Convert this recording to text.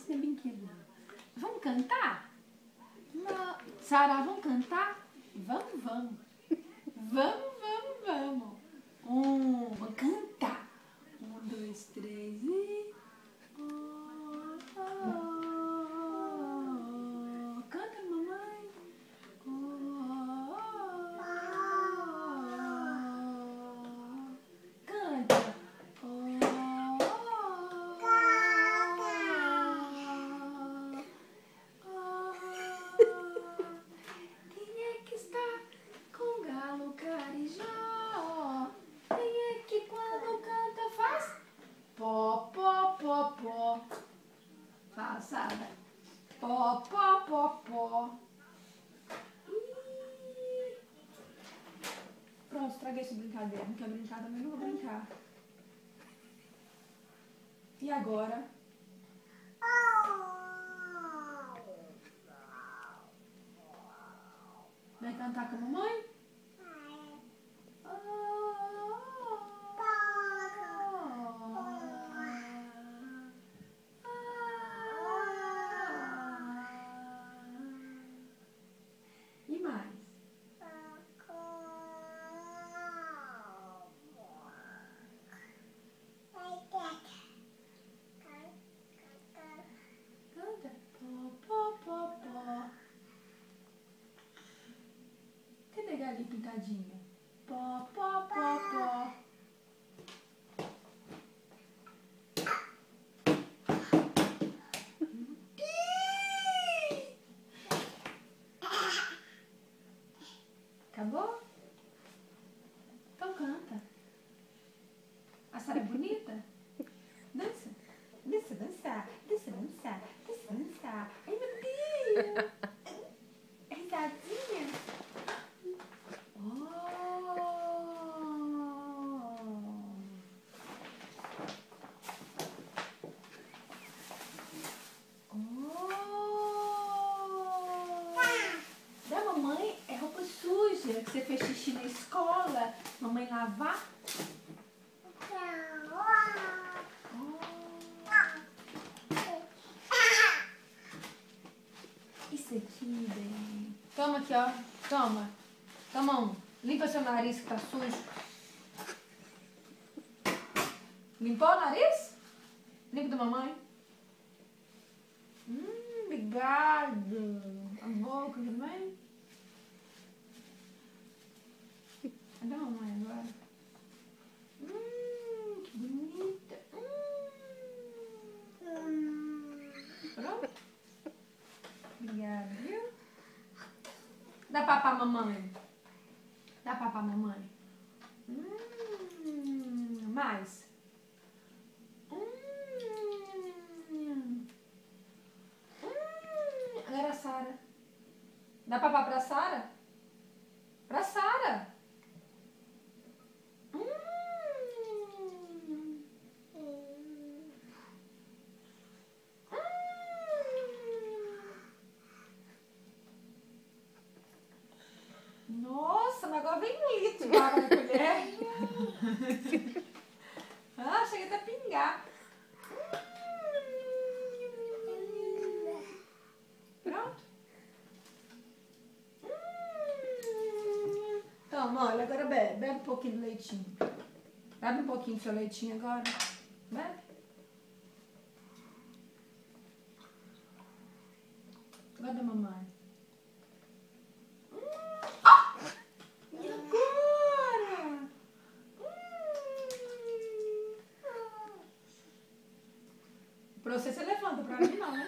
tem brinquedo. Vamos cantar? Não. Sara, vamos cantar? Vamos, vamos. Vamos, vamos, vamos. Vamos cantar. 1, 2, 3 e... Canta, mamãe. Canta. Quem é que está com galo carijó? Quem é que quando canta faz pó, pó, pó, pó? Faz, Sara. Pó, pó, pó, pó. Pronto, estraguei essa brincadeira. Não quer brincar também? Não vou brincar. E agora? Vai cantar com a mamãe? E mais? Canta. Pó, pó, pó, pó. Cadê a galinha pintadinha? Pó, pó, pó, pó. Acabou? Então canta. A Sara é bonita? Dança. Dança, dançar. Dança, dançar. Dança, dançar. Ai, meu Deus. Risadinha. Da mamãe é roupa suja que você fez xixi na escola. Mamãe lavar. Isso aqui, bem. Toma aqui, ó. Toma. Toma um. Limpa seu nariz que tá sujo. Limpou o nariz? Limpa da mamãe. Obrigado. A boca também. É da mamãe agora. Que bonita. Pronto? Obrigada, viu? Dá papá, mamãe. Dá papá, mamãe. Mais. Agora a Sara. Dá papá pra Sara? Pra Sara. Nossa, mas agora vem um litro de água na colher. Ah, chega até a pingar. Pronto? Toma, olha, agora bebe. Bebe um pouquinho do leitinho. Bebe um pouquinho do seu leitinho agora. Bebe. Agora da mamãe. E agora? Pra você levanta, pra mim não, né?